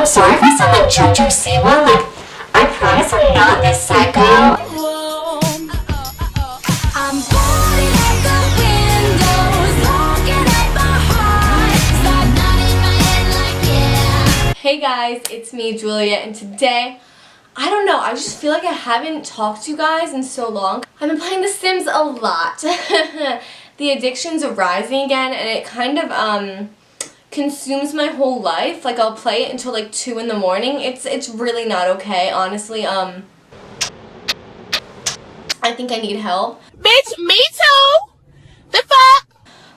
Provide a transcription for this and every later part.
I'm sorry if I sound like JoJo Siwa. Like, I promise I'm not this psycho. I'm falling out the windows, looking at my heart. Start nodding my head like yeah. Hey guys, it's me, Julia, and today, I don't know, I just feel like I haven't talked to you guys in so long. I've been playing The Sims a lot. The addiction's rising again, and it kind of, consumes my whole life. Like, I'll play it until like 2 in the morning. It's really not okay, honestly. I think I need help. Bitch, me too! The fuck?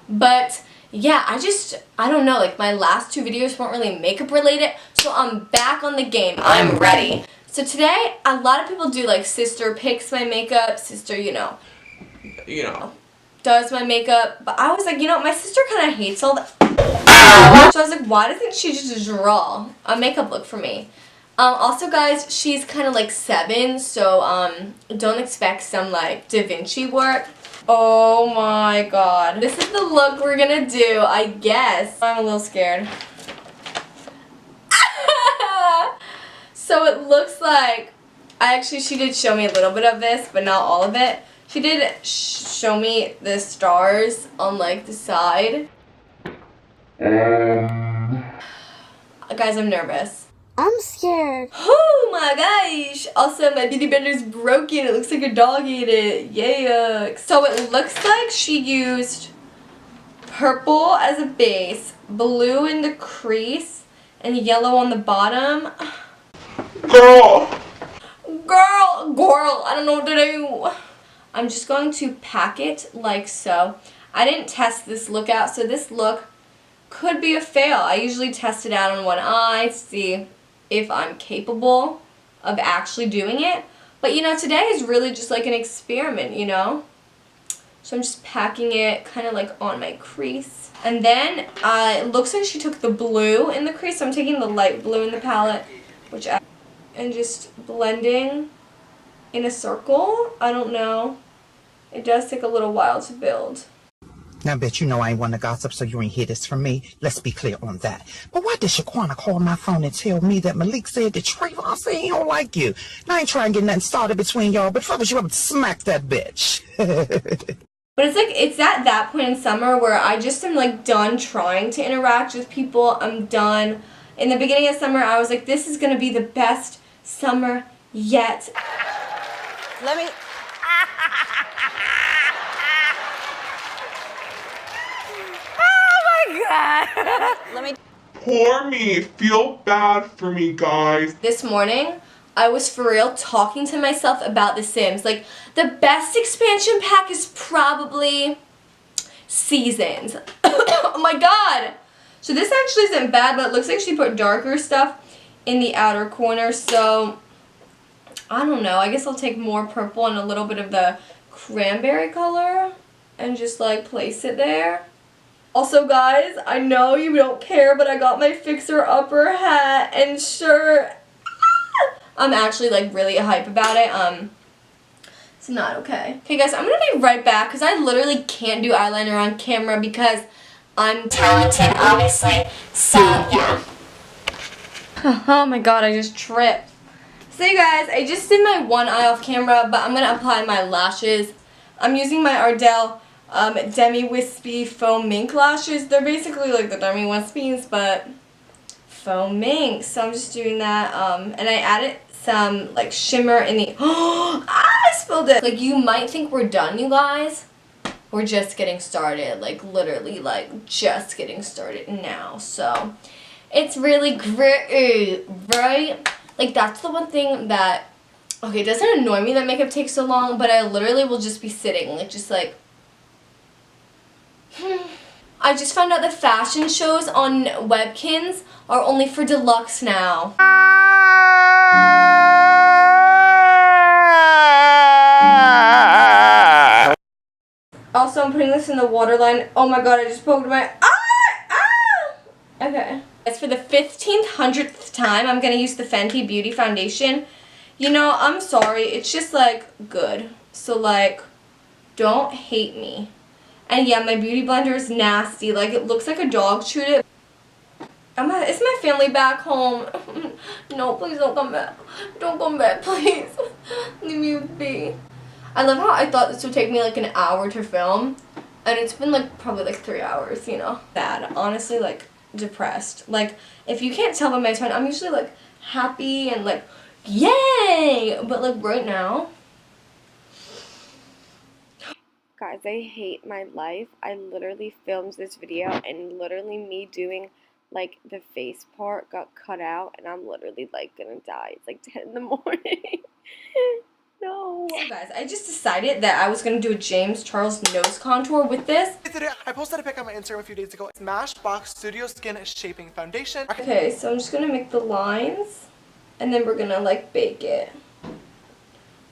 But yeah, I don't know, like my last 2 videos weren't really makeup related, so I'm back on the game. I'm ready. So today, a lot of people do like sister picks my makeup, sister, you know, does my makeup, but I was like, my sister kind of hates all that. So I was like, why doesn't she just draw a makeup look for me? Also guys, she's kind of like 7, so don't expect some like Da Vinci work. Oh my god. This is the look we're gonna do, I guess. I'm a little scared. So it looks like, she did show me a little bit of this, but not all of it. She did show me the stars on like the side. Guys, I'm nervous. I'm scared. Oh my gosh! Also, my beauty blender's broken. It looks like a dog ate it. Yuck. So it looks like she used purple as a base, blue in the crease, and yellow on the bottom. Girl, I don't know what to do. I'm just going to pack it like so. I didn't test this look out, so this look could be a fail. I usually test it out on one eye to see if I'm capable of actually doing it. But today is really just like an experiment, So I'm just packing it kind of like on my crease. And then it looks like she took the blue in the crease, so I'm taking the light blue in the palette, and just blending in a circle. I don't know. It does take a little while to build. Now, bitch, I ain't want to gossip, so you ain't hear this from me. Let's be clear on that. But why did Shaquana call my phone and tell me that Malik said that Trayvon said he don't like you? Now, I ain't trying to get nothing started between y'all, but first you up to smack that bitch. But it's at that point in summer where I just am like done trying to interact with people. I'm done. In the beginning of summer, I was like, this is going to be the best summer yet. Let me... Let me... Poor me. Feel bad for me, guys. This morning, I was for real talking to myself about The Sims. Like, the best expansion pack is probably Seasons. Oh my god! So this actually isn't bad, but it looks like she put darker stuff in the outer corner, so I don't know. I guess I'll take more purple and a little bit of the cranberry color and just like place it there. Also guys, I know you don't care, but I got my Fixer Upper hat and shirt. I'm actually like really hype about it. It's not okay. Okay guys, I'm gonna be right back because I literally can't do eyeliner on camera because I'm Talented, obviously. So, yeah. oh my god, I just tripped. So you guys, I just did my one eye off camera, but I'm gonna apply my lashes. I'm using my Ardell Demi Wispy Foam Mink lashes. They're basically like the Demi Wispies, but foam mink. So I'm just doing that, and I added some like shimmer in the, I spilled it. Like, you might think we're done, you guys. We're just getting started, like literally like just getting started now. So it's really great, right? Like, that's the one thing that, okay, it doesn't annoy me that makeup takes so long, but I literally will just be sitting, like, just like, I just found out that fashion shows on Webkins are only for deluxe now. Also, I'm putting this in the waterline. Oh my god, I just poked my Okay. As for the 1,500th time, I'm going to use the Fenty Beauty Foundation. I'm sorry. It's just, like, good. So, like, don't hate me. And, yeah, my beauty blender is nasty. Like, it looks like a dog chewed it. Is my family back home? No, please don't come back. Don't come back, please. Leave me be. I love how I thought this would take me like an hour to film, and it's been like probably like 3 hours, you know. Bad, honestly, like depressed. Like if you can't tell by my tone, I'm usually like happy and like yay, but like right now. Guys, I hate my life. I literally filmed this video and literally me doing like the face part got cut out and I'm literally like gonna die. It's like 10 in the morning. No. So guys, I just decided that I was gonna do a James Charles nose contour with this. Today, I posted a pic on my Instagram a few days ago. Smashbox Studio Skin Shaping Foundation. Okay, so I'm just gonna make the lines and then we're gonna like bake it.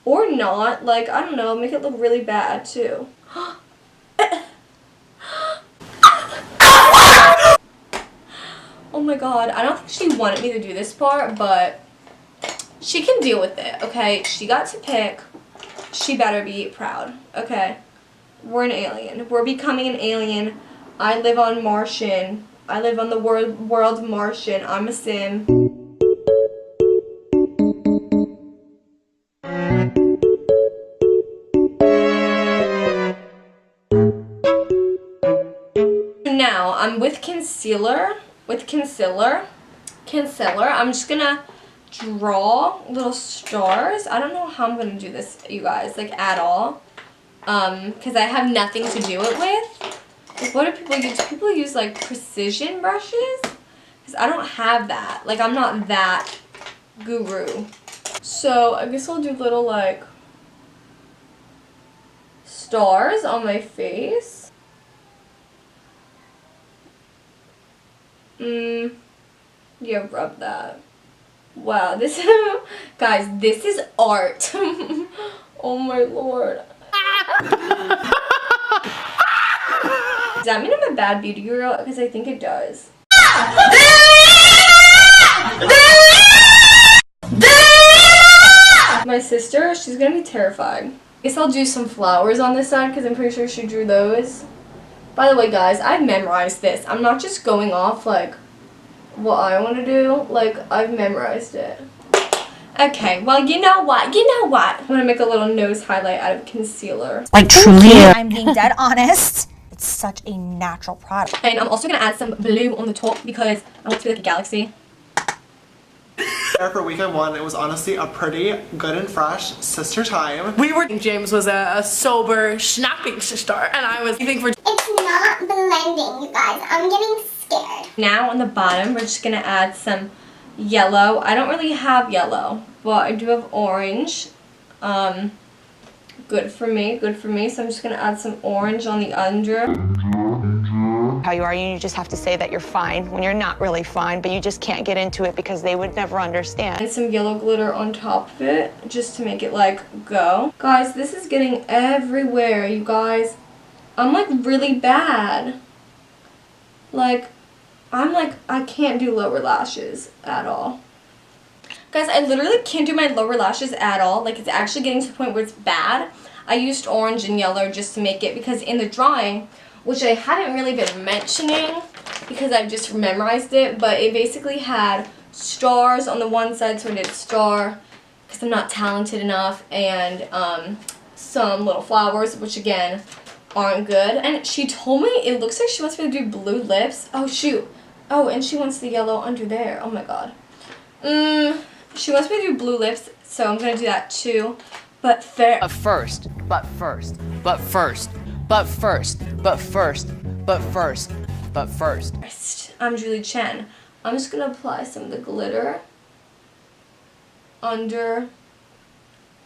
Or not, like, I don't know, make it look really bad too. Oh my god, I don't think she wanted me to do this part, but she can deal with it, okay? She got to pick. She better be proud, okay? We're an alien. We're becoming an alien. I live on Martian. I live on the world Martian. I'm a sim. Now, I'm with concealer. I'm just gonna draw little stars. I don't know how I'm gonna do this, you guys, like at all. Because I have nothing to do it with. Like, what do people use? Do people use like precision brushes? Because I don't have that. Like, I'm not that guru. So I guess I'll do little like stars on my face. Yeah, rub that. Wow, this guys, this is art. Oh my lord. Does that mean I'm a bad beauty girl? Because I think it does. My sister, she's gonna be terrified. I guess I'll do some flowers on this side because I'm pretty sure she drew those. By the way, guys, I've memorized this. I'm not just going off like what I want to do. Like, I've memorized it. Okay, well, you know what? I'm gonna make a little nose highlight out of concealer. Like, truly, I'm being dead honest. It's such a natural product. And I'm also gonna add some blue on the top because I want it to be like a galaxy. For weekend one, it was honestly a pretty good and fresh sister time. James was a sober, snapping sister, and I was leaving for. It's not blending, you guys. I'm getting scared. Now on the bottom, we're just gonna add some yellow. I don't really have yellow, but I do have orange. Good for me. So I'm just gonna add some orange on the under. How you are, you just have to say that you're fine when you're not really fine, but you just can't get into it because they would never understand. And some yellow glitter on top of it, just to make it like go. Guys, this is getting everywhere, you guys. I'm like really bad. Like, I can't do lower lashes at all. Guys, I literally can't do my lower lashes at all. Like, it's actually getting to the point where it's bad. I used orange and yellow just to make it because in the drawing, which I haven't really been mentioning because I've just memorized it, but it basically had stars on the one side, so I did a star because I'm not talented enough, and some little flowers, which again aren't good. And she told me it looks like she wants me to do blue lips. Oh shoot. Oh, and she wants the yellow under there. Oh my god. She wants me to do blue lips, so I'm gonna do that too. But first. I'm Julie Chen. I'm just gonna apply some of the glitter under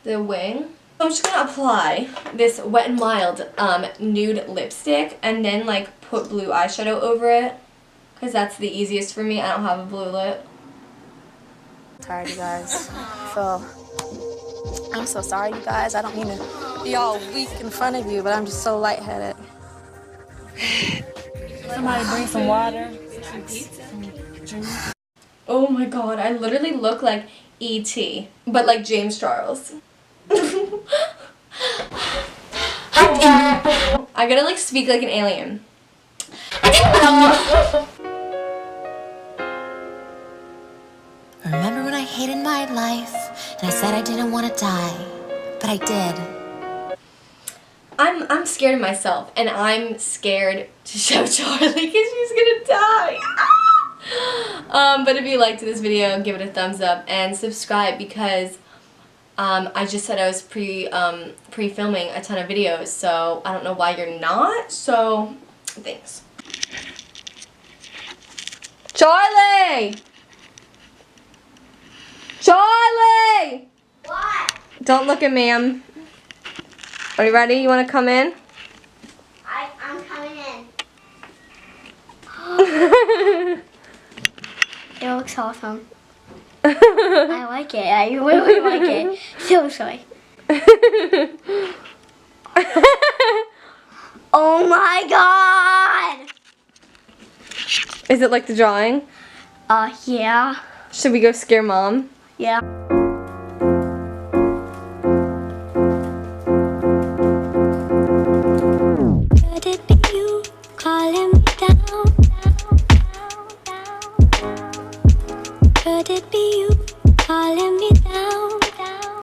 the wing. I'm just gonna apply this Wet n Wild nude lipstick and then like put blue eyeshadow over it because that's the easiest for me. I don't have a blue lip. Tired, you guys. I'm so sorry, you guys. I don't mean to be all weak in front of you, but I'm just so lightheaded. Somebody bring some water. Oh my god, I literally look like E.T., but like James Charles. I gotta like speak like an alien. Remember when I hated my life and I said I didn't want to die, but I did. I'm scared of myself, and I'm scared to show Charlie because she's gonna die. But if you liked this video, give it a thumbs up and subscribe because I just said I was pre-filming a ton of videos, so I don't know why you're not. So thanks. Charlie! Charlie! What? Don't look at me. Are you ready? You want to come in? I'm coming in. It looks awesome. I like it. I really like it. Seriously. Oh my god! Is it like the drawing? Yeah. Should we go scare Mom? Yeah. Could it be you calling me down? Could it be you calling me down?